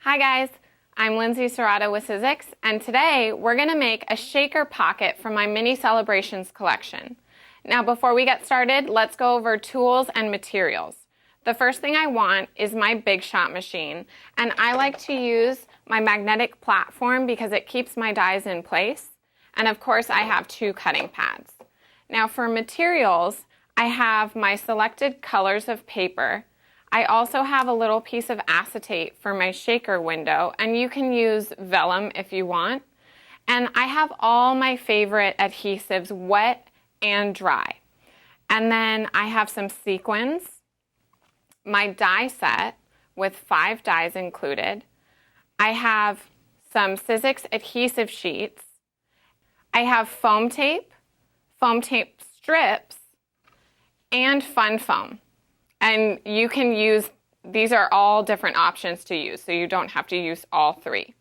Hi guys, I'm Lindsay Serrato with Sizzix, and today we're going to make a shaker pocket from my Mini Celebrations collection. Now before we get started, let's go over tools and materials. The first thing I want is my Big Shot machine, and I like to use my magnetic platform because it keeps my dies in place. And of course I have 2 cutting pads. Now for materials, I have my selected colors of paper. I also have a little piece of acetate for my shaker window, and you can use vellum if you want. And I have all my favorite adhesives, wet and dry. And then I have some sequins, my die set with 5 dies included. I have some Sizzix adhesive sheets. I have foam tape strips, and fun foam. And you can use, these are all different options to use, so you don't have to use all 3.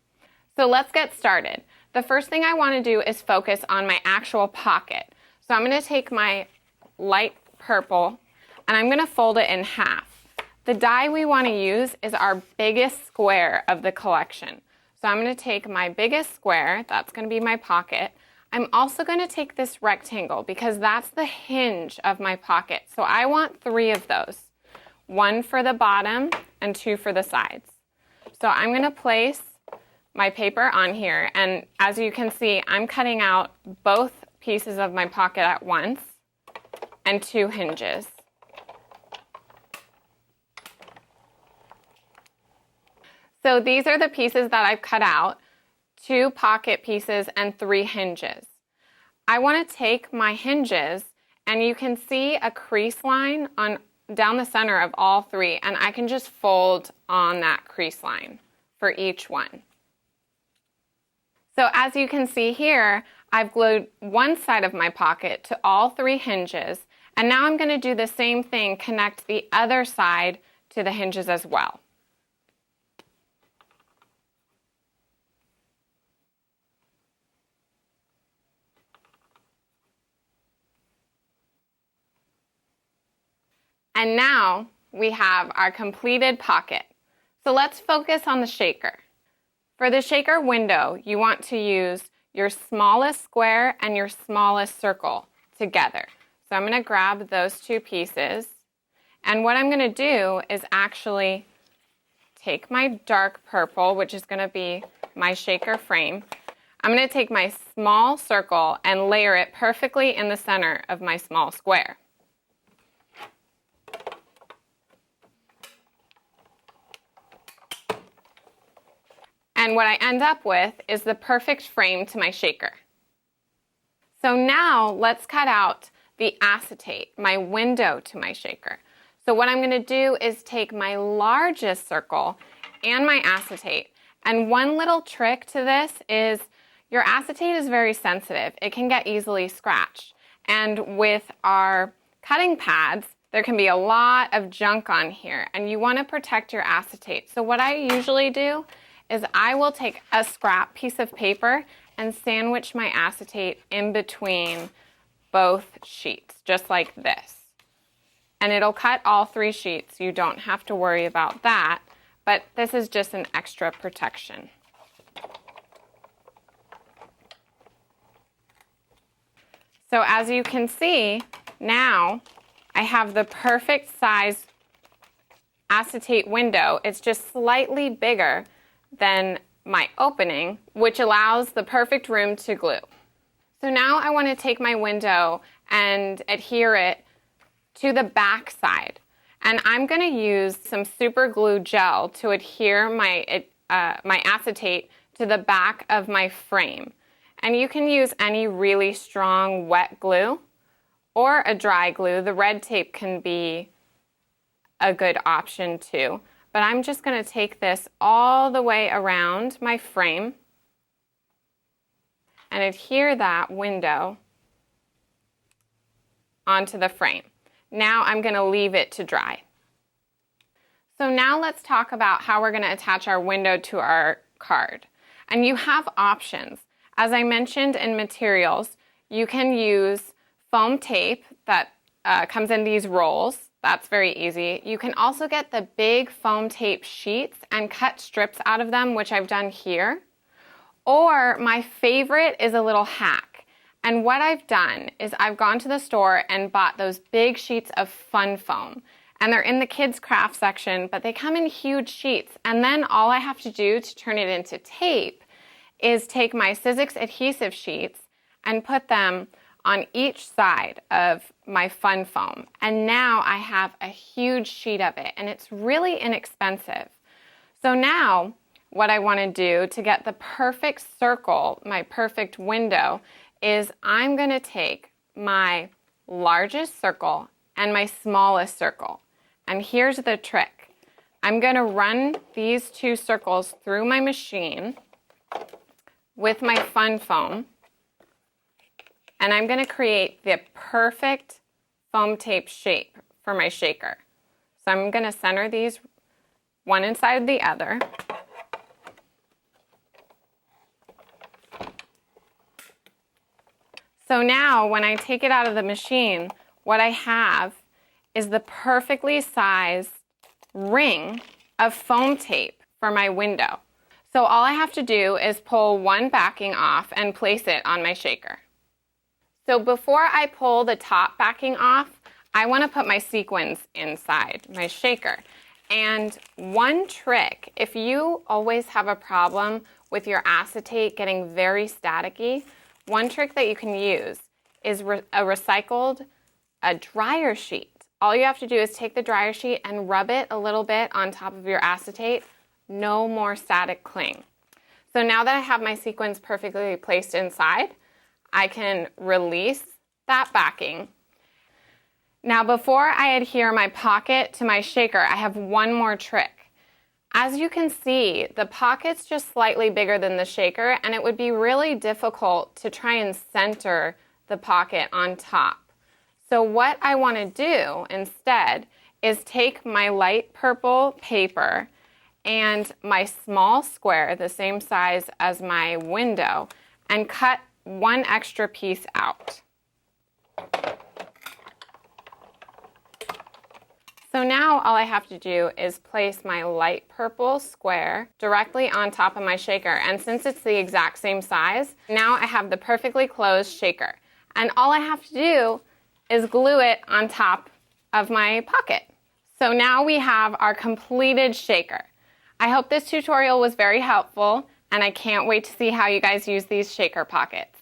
So let's get started. The first thing I want to do is focus on my actual pocket. So I'm going to take my light purple and I'm going to fold it in half. The die we want to use is our biggest square of the collection. So I'm going to take my biggest square, that's going to be my pocket. I'm also going to take this rectangle because that's the hinge of my pocket. So I want 3 of those. 1 for the bottom and 2 for the sides. So I'm going to place my paper on here, and as you can see, I'm cutting out both pieces of my pocket at once and 2 hinges. So these are the pieces that I've cut out, 2 pocket pieces and 3 hinges. I want to take my hinges, and you can see a crease line down the center of all 3, and I can just fold on that crease line for each one. So as you can see here, I've glued one side of my pocket to all 3 hinges, and now I'm going to do the same thing, connect the other side to the hinges as well. And now we have our completed pocket. So let's focus on the shaker. For the shaker window, you want to use your smallest square and your smallest circle together. So I'm going to grab those 2 pieces. And what I'm going to do is actually take my dark purple, which is going to be my shaker frame. I'm going to take my small circle and layer it perfectly in the center of my small square. And what I end up with is the perfect frame to my shaker. So now let's cut out the acetate, my window to my shaker. So what I'm going to do is take my largest circle and my acetate. And one little trick to this is your acetate is very sensitive. It can get easily scratched. And with our cutting pads, there can be a lot of junk on here, and you want to protect your acetate. So what I usually do is I will take a scrap piece of paper and sandwich my acetate in between both sheets, just like this. And it'll cut all 3 sheets. You don't have to worry about that, but this is just an extra protection. So as you can see, now I have the perfect size acetate window. It's just slightly bigger than my opening, which allows the perfect room to glue. So now I want to take my window and adhere it to the back side. And I'm going to use some super glue gel to adhere my acetate to the back of my frame. And you can use any really strong wet glue or a dry glue. The red tape can be a good option too. But I'm just going to take this all the way around my frame and adhere that window onto the frame. Now I'm going to leave it to dry. So now let's talk about how we're going to attach our window to our card. And you have options. As I mentioned in materials, you can use foam tape that comes in these rolls. That's very easy. You can also get the big foam tape sheets and cut strips out of them, which I've done here. Or my favorite is a little hack. And what I've done is I've gone to the store and bought those big sheets of fun foam. And they're in the kids' craft section, but they come in huge sheets. And then all I have to do to turn it into tape is take my Sizzix adhesive sheets and put them on each side of my fun foam. And now I have a huge sheet of it, and it's really inexpensive. So now what I want to do to get the perfect circle, my perfect window, is I'm going to take my largest circle and my smallest circle. And here's the trick. I'm going to run these two circles through my machine with my fun foam, and I'm going to create the perfect foam tape shape for my shaker. So I'm going to center these one inside the other. So now when I take it out of the machine, what I have is the perfectly sized ring of foam tape for my window. So all I have to do is pull one backing off and place it on my shaker. So before I pull the top backing off, I want to put my sequins inside my shaker. And one trick, if you always have a problem with your acetate getting very staticky, one trick that you can use is a dryer sheet. All you have to do is take the dryer sheet and rub it a little bit on top of your acetate. No more static cling. So now that I have my sequins perfectly placed inside, I can release that backing. Now before I adhere my pocket to my shaker, I have one more trick. As you can see, the pocket's just slightly bigger than the shaker, and it would be really difficult to try and center the pocket on top. So what I want to do instead is take my light purple paper and my small square, the same size as my window, and cut one extra piece out. So now all I have to do is place my light purple square directly on top of my shaker, and since it's the exact same size, now I have the perfectly closed shaker. And all I have to do is glue it on top of my pocket. So now we have our completed shaker. I hope this tutorial was very helpful, and I can't wait to see how you guys use these shaker pockets.